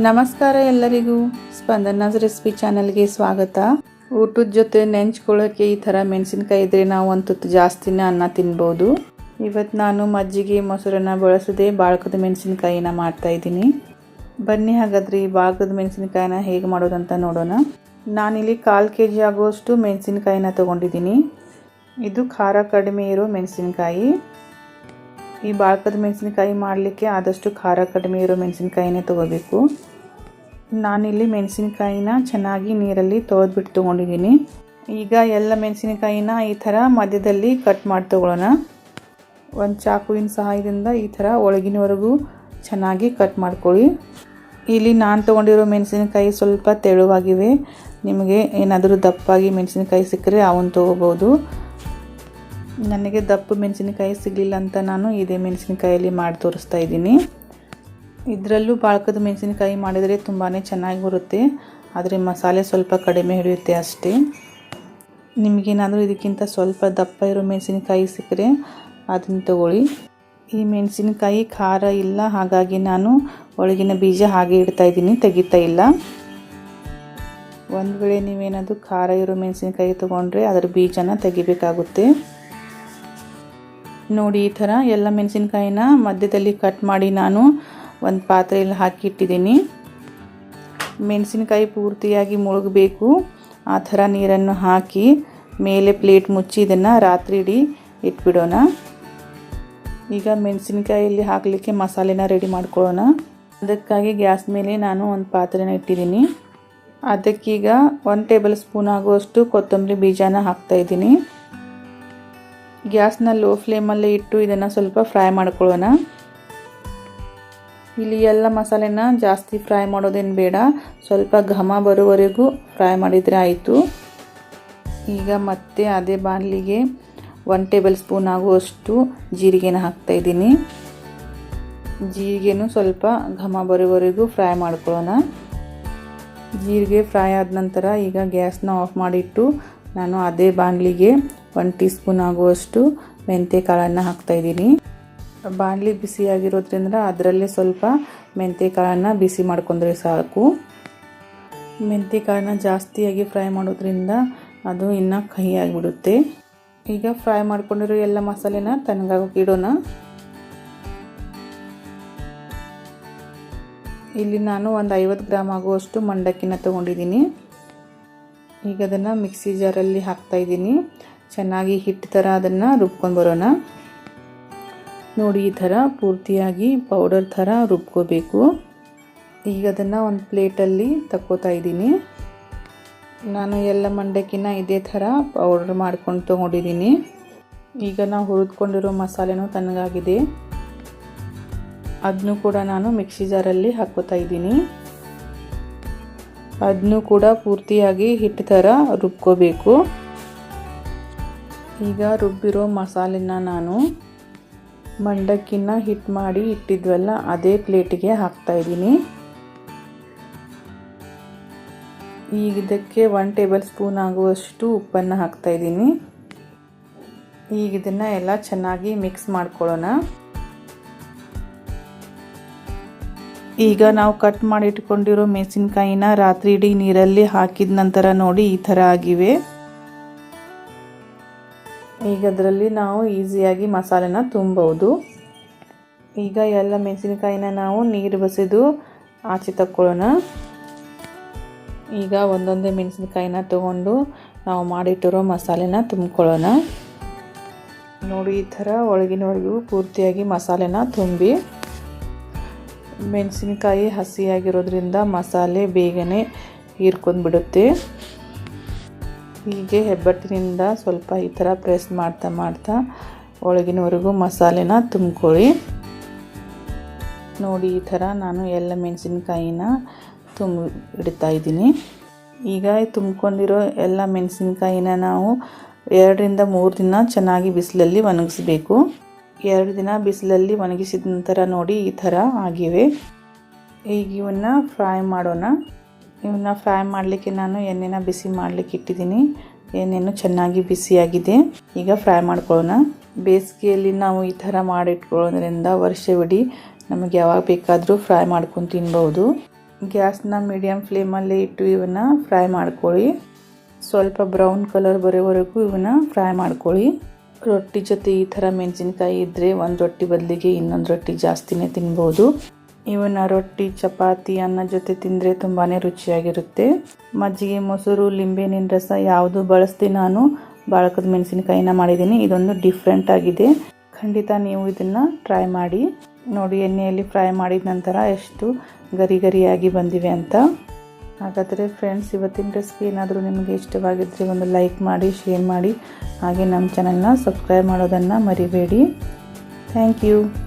ನಮಸ್ಕಾರ ಎಲ್ಲರಿಗೂ ಸ್ಪಂದನಾಸ್ ರೆಸಿಪಿ ಚಾನಲ್ಗೆ ಸ್ವಾಗತ. ಊಟದ ಜೊತೆ ನೆಂಚ್ಕೊಳ್ಳೋಕ್ಕೆ ಈ ಥರ ಮೆಣಸಿನ್ಕಾಯಿ ಇದ್ದರೆ ನಾವು ಒಂದು ತುತ್ತು ಜಾಸ್ತಿನೇ ಅನ್ನ ತಿನ್ಬೋದು. ಇವತ್ತು ನಾನು ಮಜ್ಜಿಗೆ ಮೊಸರನ್ನ ಬಳಸದೆ ಬಾಳ್ಕದ ಮೆಣಸಿನ್ಕಾಯಿನ ಮಾಡ್ತಾಯಿದ್ದೀನಿ. ಬನ್ನಿ ಹಾಗಾದ್ರೆ ಈ ಬಾಳ್ಕದ ಮೆಣಸಿನ್ಕಾಯಿನ ಹೇಗೆ ಮಾಡೋದಂತ ನೋಡೋಣ. ನಾನಿಲ್ಲಿ 1/4 kg ಆಗುವಷ್ಟು ಮೆಣಸಿನ್ಕಾಯಿನ ತೊಗೊಂಡಿದ್ದೀನಿ. ಇದು ಖಾರ ಕಡಿಮೆ ಇರೋ ಮೆಣಸಿನ್ಕಾಯಿ. ಈ ಬಾಳ್ಕದ ಮೆಣಸಿನ್ಕಾಯಿ ಮಾಡಲಿಕ್ಕೆ ಆದಷ್ಟು ಖಾರ ಕಡಿಮೆ ಇರೋ ಮೆಣಸಿನ್ಕಾಯಿನೇ ತೊಗೋಬೇಕು. ನಾನಿಲ್ಲಿ ಮೆಣಸಿನ್ಕಾಯಿನ ಚೆನ್ನಾಗಿ ನೀರಲ್ಲಿ ತೊಳೆದ್ಬಿಟ್ಟು ತೊಗೊಂಡಿದ್ದೀನಿ. ಈಗ ಎಲ್ಲ ಮೆಣಸಿನ್ಕಾಯಿನ ಈ ಥರ ಮಧ್ಯದಲ್ಲಿ ಕಟ್ ಮಾಡಿ ತೊಗೊಳ್ಳೋಣ. ಒಂದು ಚಾಕುವಿನ ಸಹಾಯದಿಂದ ಈ ಥರ ಒಳಗಿನವರೆಗೂ ಚೆನ್ನಾಗಿ ಕಟ್ ಮಾಡ್ಕೊಳ್ಳಿ. ಇಲ್ಲಿ ನಾನು ತೊಗೊಂಡಿರೋ ಮೆಣಸಿನ್ಕಾಯಿ ಸ್ವಲ್ಪ ತೆಳುವಾಗಿವೆ. ನಿಮಗೆ ಏನಾದರೂ ದಪ್ಪಾಗಿ ಮೆಣಸಿನ್ಕಾಯಿ ಸಿಕ್ಕರೆ ಅವನ್ನ ತೊಗೋಬೋದು. ನನಗೆ ದಪ್ಪ ಮೆಣಸಿನಕಾಯಿ ಸಿಗಲಿಲ್ಲ ಅಂತ ನಾನು ಇದೇ ಮೆಣಸಿನಕಾಯಲ್ಲಿ ಮಾಡಿ ತೋರಿಸ್ತಾ ಇದ್ದೀನಿ. ಇದರಲ್ಲೂ ಬಾಳ್ಕದ ಮೆಣಸಿನಕಾಯಿ ಮಾಡಿದರೆ ತುಂಬಾ ಚೆನ್ನಾಗಿ ಬರುತ್ತೆ. ಆದರೆ ಮಸಾಲೆ ಸ್ವಲ್ಪ ಕಡಿಮೆ ಹಿಡಿಯುತ್ತೆ ಅಷ್ಟೇ. ನಿಮಗೇನಾದರೂ ಇದಕ್ಕಿಂತ ಸ್ವಲ್ಪ ದಪ್ಪ ಇರೋ ಮೆಣಸಿನಕಾಯಿ ಸಿಕ್ಕರೆ ಅದನ್ನು ತಗೊಳ್ಳಿ. ಈ ಮೆಣಸಿನಕಾಯಿ ಖಾರ ಇಲ್ಲ, ಹಾಗಾಗಿ ನಾನು ಒಳಗಿನ ಬೀಜ ಹಾಗೆ ಇಡ್ತಾ ಇದ್ದೀನಿ, ತೆಗಿತಾ ಇಲ್ಲ. ಒಂದು ವೇಳೆ ನೀವೇನಾದರೂ ಖಾರ ಇರೋ ಮೆಣಸಿನಕಾಯಿ ತೊಗೊಂಡ್ರೆ ಅದರ ಬೀಜನ ತೆಗಿಬೇಕಾಗುತ್ತೆ. ನೋಡಿ, ಈ ಥರ ಎಲ್ಲ ಮೆಣಸಿನ್ಕಾಯಿನ ಮಧ್ಯದಲ್ಲಿ ಕಟ್ ಮಾಡಿ ನಾನು ಒಂದು ಪಾತ್ರೆಯಲ್ಲಿ ಹಾಕಿಟ್ಟಿದ್ದೀನಿ. ಮೆಣಸಿನ್ಕಾಯಿ ಪೂರ್ತಿಯಾಗಿ ಮುಳುಗಬೇಕು. ಆ ಥರ ನೀರನ್ನು ಹಾಕಿ ಮೇಲೆ ಪ್ಲೇಟ್ ಮುಚ್ಚಿ ಇದನ್ನು ರಾತ್ರಿ ಇಡೀ ಇಟ್ಬಿಡೋಣ. ಈಗ ಮೆಣಸಿನ್ಕಾಯಲ್ಲಿ ಹಾಕಲಿಕ್ಕೆ ಮಸಾಲೆನ ರೆಡಿ ಮಾಡ್ಕೊಳ್ಳೋಣ. ಅದಕ್ಕಾಗಿ ಗ್ಯಾಸ್ ಮೇಲೆ ನಾನು ಒಂದು ಪಾತ್ರೆನ ಇಟ್ಟಿದ್ದೀನಿ. ಅದಕ್ಕೀಗ 1 ಟೇಬಲ್ ಸ್ಪೂನ್ ಆಗುವಷ್ಟು ಕೊತ್ತಂಬರಿ ಬೀಜನ ಹಾಕ್ತಾಯಿದ್ದೀನಿ. ಗ್ಯಾಸ್ನ ಲೋ ಫ್ಲೇಮಲ್ಲೇ ಇಟ್ಟು ಇದನ್ನು ಸ್ವಲ್ಪ ಫ್ರೈ ಮಾಡ್ಕೊಳ್ಳೋಣ. ಇಲ್ಲಿ ಎಲ್ಲ ಮಸಾಲೆನ ಜಾಸ್ತಿ ಫ್ರೈ ಮಾಡೋದೇನು ಬೇಡ, ಸ್ವಲ್ಪ ಘಮ ಬರೋವರೆಗೂ ಫ್ರೈ ಮಾಡಿದರೆ ಆಯಿತು. ಈಗ ಮತ್ತೆ ಅದೇ ಬಾಣಲಿಗೆ 1 ಟೇಬಲ್ ಸ್ಪೂನ್ ಆಗುವಷ್ಟು ಜೀರಿಗೆನ ಹಾಕ್ತಾಯಿದ್ದೀನಿ. ಜೀರಿಗೆನೂ ಸ್ವಲ್ಪ ಘಮ ಬರೋವರೆಗೂ ಫ್ರೈ ಮಾಡ್ಕೊಳ್ಳೋಣ. ಜೀರಿಗೆ ಫ್ರೈ ಆದ ನಂತರ ಈಗ ಗ್ಯಾಸ್ನ ಆಫ್ ಮಾಡಿಟ್ಟು ನಾನು ಅದೇ ಬಾಣಲಿಗೆ 1 ಟೀ ಸ್ಪೂನ್ ಆಗುವಷ್ಟು ಮೆಂತ್ಯ ಕಾಳನ್ನು ಹಾಕ್ತಾಯಿದ್ದೀನಿ. ಬಾಣಲಿ ಬಿಸಿಯಾಗಿರೋದ್ರಿಂದ ಅದರಲ್ಲೇ ಸ್ವಲ್ಪ ಮೆಂತ್ಯ ಕಾಳನ್ನು ಬಿಸಿ ಮಾಡ್ಕೊಂಡ್ರೆ ಸಾಕು. ಮೆಂತ್ಯ ಕಾಳನ್ನ ಜಾಸ್ತಿಯಾಗಿ ಫ್ರೈ ಮಾಡೋದ್ರಿಂದ ಅದು ಇನ್ನೂ ಕಹಿ ಆಗಿಬಿಡುತ್ತೆ. ಈಗ ಫ್ರೈ ಮಾಡ್ಕೊಂಡಿರೋ ಎಲ್ಲ ಮಸಾಲೆನ ತಣ್ಣಗಾಗೋಕೆ ಇಡೋಣ. ಇಲ್ಲಿ ನಾನು ಒಂದು 50 ಗ್ರಾಮ್ ಆಗುವಷ್ಟು ಮಂಡಕ್ಕಿನ ತೊಗೊಂಡಿದ್ದೀನಿ. ಈಗ ಅದನ್ನು ಮಿಕ್ಸಿ ಜಾರಲ್ಲಿ ಹಾಕ್ತಾಯಿದ್ದೀನಿ. ಚೆನ್ನಾಗಿ ಹಿಟ್ಟು ಥರ ಅದನ್ನು ರುಬ್ಕೊಂಡು ಬರೋಣ. ನೋಡಿ, ಈ ಥರ ಪೂರ್ತಿಯಾಗಿ ಪೌಡರ್ ಥರ ರುಬ್ಕೋಬೇಕು. ಈಗ ಅದನ್ನು ಒಂದು ಪ್ಲೇಟಲ್ಲಿ ತಕ್ಕೋತಾ ಇದ್ದೀನಿ. ನಾನು ಎಲ್ಲ ಮಂಡಕ್ಕಿನ ಇದೇ ಥರ ಪೌಡರ್ ಮಾಡ್ಕೊಂಡು ತೊಗೊಂಡಿದ್ದೀನಿ. ಈಗ ನಾವು ಹುರಿದುಕೊಂಡಿರೋ ಮಸಾಲೆನೂ ತಣ್ಣಗಾಗಿದೆ. ಅದನ್ನು ಕೂಡ ನಾನು ಮಿಕ್ಸಿ ಜಾರಲ್ಲಿ ಹಾಕ್ಕೋತಾ ಇದ್ದೀನಿ. ಅದನ್ನು ಕೂಡ ಪೂರ್ತಿಯಾಗಿ ಹಿಟ್ಟು ಥರ ರುಬ್ಕೋಬೇಕು. ಈಗ ರುಬ್ಬಿರೋ ಮಸಾಲೆನ ನಾನು ಮಂಡಕ್ಕಿನ ಹಿಟ್ಟು ಮಾಡಿ ಇಟ್ಟಿದ್ವಲ್ಲ ಅದೇ ಪ್ಲೇಟಿಗೆ ಹಾಕ್ತಾಯಿದ್ದೀನಿ. ಈಗ ಇದಕ್ಕೆ 1 ಟೇಬಲ್ ಸ್ಪೂನ್ ಆಗುವಷ್ಟು ಉಪ್ಪನ್ನು ಹಾಕ್ತಾಯಿದ್ದೀನಿ. ಈಗ ಇದನ್ನು ಎಲ್ಲ ಚೆನ್ನಾಗಿ ಮಿಕ್ಸ್ ಮಾಡ್ಕೊಳ್ಳೋಣ. ಈಗ ನಾವು ಕಟ್ ಮಾಡಿ ಇಟ್ಕೊಂಡಿರೋ ಮೆಣಸಿನ್ಕಾಯಿನ ರಾತ್ರಿ ಇಡೀ ನೀರಲ್ಲಿ ಹಾಕಿದ ನಂತರ ನೋಡಿ ಈ ಥರ ಆಗಿವೆ. ಈಗ ಅದರಲ್ಲಿ ನಾವು ಈಸಿಯಾಗಿ ಮಸಾಲೆನ ತುಂಬಬಹುದು. ಈಗ ಎಲ್ಲ ಮೆಣಸಿನಕಾಯಿನ ನಾವು ನೀರು ಬಸಿದು ಆಚೆ ತಕ್ಕೊಳ್ಳೋಣ. ಈಗ ಒಂದೊಂದೇ ಮೆಣಸಿನಕಾಯಿನ ತಗೊಂಡು ನಾವು ಮಾಡಿಟ್ಟಿರೋ ಮಸಾಲೆನ ತುಂಬ್ಕೊಳ್ಳೋಣ. ನೋಡಿ, ಈ ಥರ ಒಳಗಿನವರೆಗೂ ಪೂರ್ತಿಯಾಗಿ ಮಸಾಲೆನ ತುಂಬಿ. ಮೆಣಸಿನಕಾಯಿ ಹಸಿಯಾಗಿರೋದ್ರಿಂದ ಮಸಾಲೆ ಬೇಗನೆ ಹೀರ್ಕೊಂಡ್ಬಿಡುತ್ತೆ. ಹೀಗೆ ಹೆಬ್ಬಟ್ಟಿನಿಂದ ಸ್ವಲ್ಪ ಈ ಥರ ಪ್ರೆಸ್ ಮಾಡ್ತಾ ಮಾಡ್ತಾ ಒಳಗಿನವರೆಗೂ ಮಸಾಲೆನ ತುಂಬ್ಕೊಳ್ಳಿ. ನೋಡಿ, ಈ ಥರ ನಾನು ಎಲ್ಲ ಮೆಣಸಿನ್ಕಾಯಿನ ಇಡ್ತಾ ಇದ್ದೀನಿ. ಈಗ ತುಂಬ್ಕೊಂಡಿರೋ ಎಲ್ಲ ಮೆಣಸಿನ್ಕಾಯಿನ ನಾವು 2 ರಿಂದ 3 ದಿನ ಚೆನ್ನಾಗಿ ಬಿಸಿಲಲ್ಲಿ ಒಣಗಿಸ್ಬೇಕು. 2 ದಿನ ಬಿಸಿಲಲ್ಲಿ ಒಣಗಿಸಿದ ನಂತರ ನೋಡಿ ಈ ಥರ ಆಗಿವೆ. ಈಗ ಇವನ್ನ ಫ್ರೈ ಮಾಡೋಣ. ಇವನ್ನ ಫ್ರೈ ಮಾಡಲಿಕ್ಕೆ ನಾನು ಎಣ್ಣೆನ ಬಿಸಿ ಮಾಡಲಿಕ್ಕೆ ಇಟ್ಟಿದ್ದೀನಿ. ಎಣ್ಣೆನೂ ಚೆನ್ನಾಗಿ ಬಿಸಿಯಾಗಿದೆ. ಈಗ ಫ್ರೈ ಮಾಡ್ಕೊಳ್ಳೋಣ. ಬೇಸಿಗೆಯಲ್ಲಿ ನಾವು ಈ ಥರ ಮಾಡಿಟ್ಕೊಳ್ಳೋದ್ರಿಂದ ವರ್ಷವಿಡೀ ನಮಗೆ ಯಾವಾಗ ಬೇಕಾದರೂ ಫ್ರೈ ಮಾಡ್ಕೊಂಡು ತಿನ್ಬೋದು. ಗ್ಯಾಸ್ನ ಮೀಡಿಯಮ್ ಫ್ಲೇಮಲ್ಲಿ ಇಟ್ಟು ಇವನ್ನ ಫ್ರೈ ಮಾಡ್ಕೊಳ್ಳಿ. ಸ್ವಲ್ಪ ಬ್ರೌನ್ ಕಲರ್ ಬರೋವರೆಗೂ ಇವನ್ನ ಫ್ರೈ ಮಾಡ್ಕೊಳ್ಳಿ. ರೊಟ್ಟಿ ಜೊತೆ ಈ ಥರ ಮೆಣಸಿನ್ಕಾಯಿ ಇದ್ದರೆ ಒಂದು ರೊಟ್ಟಿ ಬದಲಿಗೆ ಇನ್ನೊಂದು ರೊಟ್ಟಿ ಜಾಸ್ತಿನೇ ತಿನ್ಬೋದು. ಇವನ್ನ ರೊಟ್ಟಿ, ಚಪಾತಿ, ಅನ್ನ ಜೊತೆ ತಿಂದರೆ ತುಂಬಾ ರುಚಿಯಾಗಿರುತ್ತೆ. ಮಜ್ಜಿಗೆ, ಮೊಸರು, ಲಿಂಬೆಹಣ್ಣಿನ ರಸ ಯಾವುದು ಬಳಸದೆ ನಾನು ಬಾಳಕದ ಮೆಣಸಿನಕಾಯಿನ ಮಾಡಿದ್ದೀನಿ. ಇದೊಂದು ಡಿಫ್ರೆಂಟ್ ಆಗಿದೆ. ಖಂಡಿತ ನೀವು ಇದನ್ನು ಟ್ರೈ ಮಾಡಿ ನೋಡಿ. ಎಣ್ಣೆಯಲ್ಲಿ ಫ್ರೈ ಮಾಡಿದ ನಂತರ ಎಷ್ಟು ಗರಿ ಗರಿಯಾಗಿ ಬಂದಿವೆ ಅಂತ. ಹಾಗಾದರೆ ಫ್ರೆಂಡ್ಸ್, ಇವತ್ತಿನ ರೆಸಿಪಿ ಏನಾದರೂ ನಿಮಗೆ ಇಷ್ಟವಾಗಿದ್ದರೆ ಒಂದು ಲೈಕ್ ಮಾಡಿ, ಶೇರ್ ಮಾಡಿ, ಹಾಗೆ ನಮ್ಮ ಚಾನಲ್ನ ಸಬ್ಸ್ಕ್ರೈಬ್ ಮಾಡೋದನ್ನು ಮರಿಬೇಡಿ. Thank you.